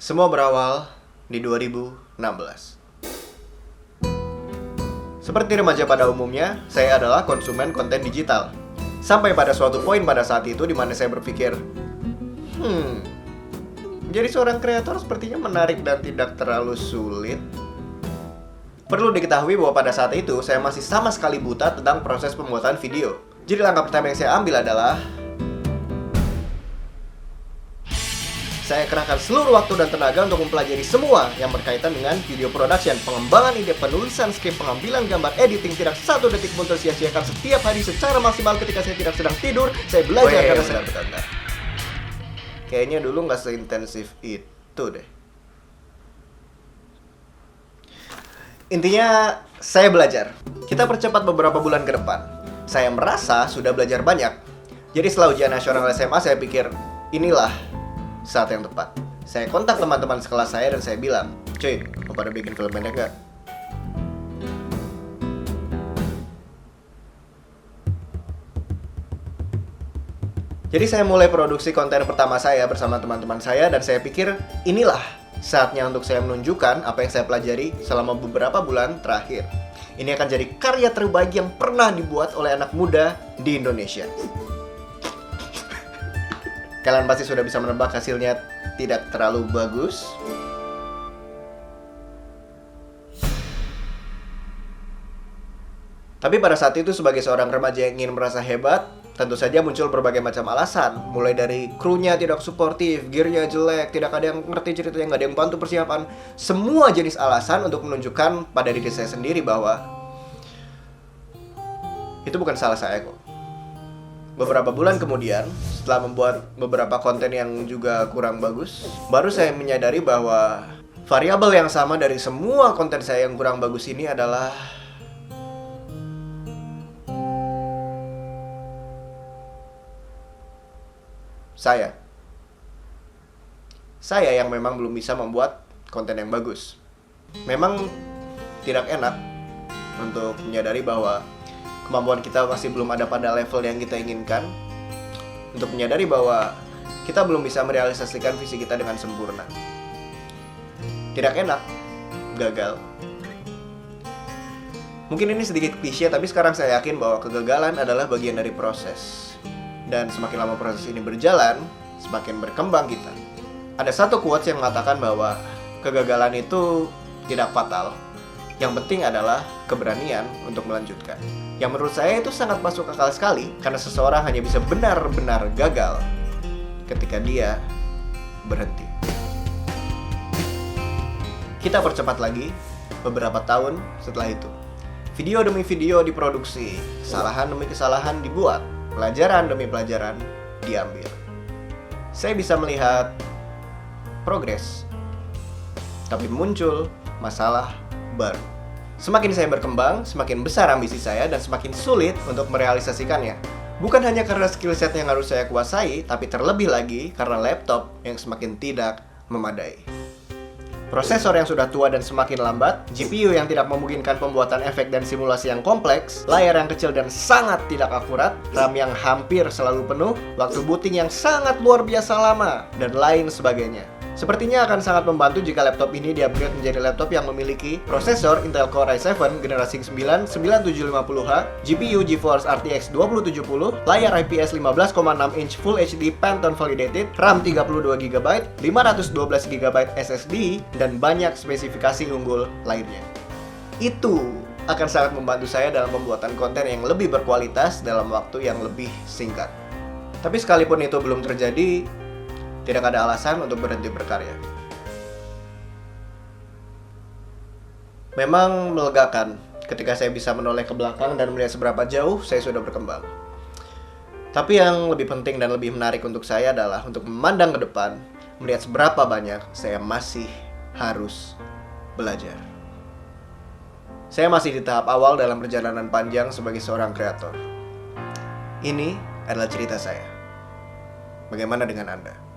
Semua berawal di 2016. Seperti remaja pada umumnya, saya adalah konsumen konten digital. Sampai pada suatu poin pada saat itu di mana saya berpikir, menjadi seorang kreator sepertinya menarik dan tidak terlalu sulit. Perlu diketahui bahwa pada saat itu saya masih sama sekali buta tentang proses pembuatan video. Jadi langkah pertama yang saya ambil adalah saya kerahkan seluruh waktu dan tenaga untuk mempelajari semua yang berkaitan dengan video production, pengembangan ide, penulisan skrip, pengambilan gambar, editing. Tidak satu detik pun tersia-siakan. Setiap hari secara maksimal ketika saya tidak sedang tidur, saya belajar karena saya benar. Kayaknya dulu nggak seintensif itu deh. Intinya, saya belajar. Kita percepat beberapa bulan ke depan. Saya merasa sudah belajar banyak. Jadi setelah ujian nasional SMA, saya pikir, inilah saat yang tepat. Saya kontak teman-teman sekelas saya dan saya bilang, cuy, mau pada bikin film pendek gak? Jadi saya mulai produksi konten pertama saya bersama teman-teman saya dan saya pikir inilah saatnya untuk saya menunjukkan apa yang saya pelajari selama beberapa bulan terakhir. Ini akan jadi karya terbaik yang pernah dibuat oleh anak muda di Indonesia. Kalian pasti sudah bisa menebak hasilnya tidak terlalu bagus. Tapi pada saat itu sebagai seorang remaja yang ingin merasa hebat, tentu saja muncul berbagai macam alasan. Mulai dari krunya tidak suportif, gearnya jelek, tidak ada yang ngerti ceritanya, nggak ada yang bantu persiapan. Semua jenis alasan untuk menunjukkan pada diri saya sendiri bahwa itu bukan salah saya kok. Beberapa bulan kemudian, setelah membuat beberapa konten yang juga kurang bagus, baru saya menyadari bahwa variabel yang sama dari semua konten saya yang kurang bagus ini adalah saya. Saya yang memang belum bisa membuat konten yang bagus. Memang tidak enak untuk menyadari bahwa kemampuan kita masih belum ada pada level yang kita inginkan. Untuk menyadari bahwa kita belum bisa merealisasikan visi kita dengan sempurna. Tidak enak, gagal. Mungkin ini sedikit klise, tapi sekarang saya yakin bahwa kegagalan adalah bagian dari proses. Dan semakin lama proses ini berjalan, semakin berkembang kita. Ada satu quotes yang mengatakan bahwa kegagalan itu tidak fatal. Yang penting adalah keberanian untuk melanjutkan. Yang menurut saya itu sangat masuk akal sekali, karena seseorang hanya bisa benar-benar gagal ketika dia berhenti. Kita percepat lagi beberapa tahun setelah itu. Video demi video diproduksi, kesalahan demi kesalahan dibuat, pelajaran demi pelajaran diambil. Saya bisa melihat progres, tapi muncul masalah baru. Semakin saya berkembang, semakin besar ambisi saya dan semakin sulit untuk merealisasikannya. Bukan hanya karena skill set yang harus saya kuasai, tapi terlebih lagi karena laptop yang semakin tidak memadai. Prosesor yang sudah tua dan semakin lambat, GPU yang tidak memungkinkan pembuatan efek dan simulasi yang kompleks, layar yang kecil dan sangat tidak akurat, RAM yang hampir selalu penuh, waktu booting yang sangat luar biasa lama, dan lain sebagainya. Sepertinya akan sangat membantu jika laptop ini di-upgrade menjadi laptop yang memiliki prosesor Intel Core i7 generasi 9 9750H, GPU GeForce RTX 2070, layar IPS 15,6 inch Full HD Pantone Validated, RAM 32GB, 512GB SSD, dan banyak spesifikasi unggul lainnya. Itu akan sangat membantu saya dalam pembuatan konten yang lebih berkualitas dalam waktu yang lebih singkat. Tapi sekalipun itu belum terjadi, tidak ada alasan untuk berhenti berkarya. Memang melegakan ketika saya bisa menoleh ke belakang dan melihat seberapa jauh saya sudah berkembang. Tapi yang lebih penting dan lebih menarik untuk saya adalah untuk memandang ke depan, melihat seberapa banyak saya masih harus belajar. Saya masih di tahap awal dalam perjalanan panjang sebagai seorang kreator. Ini adalah cerita saya. Bagaimana dengan Anda?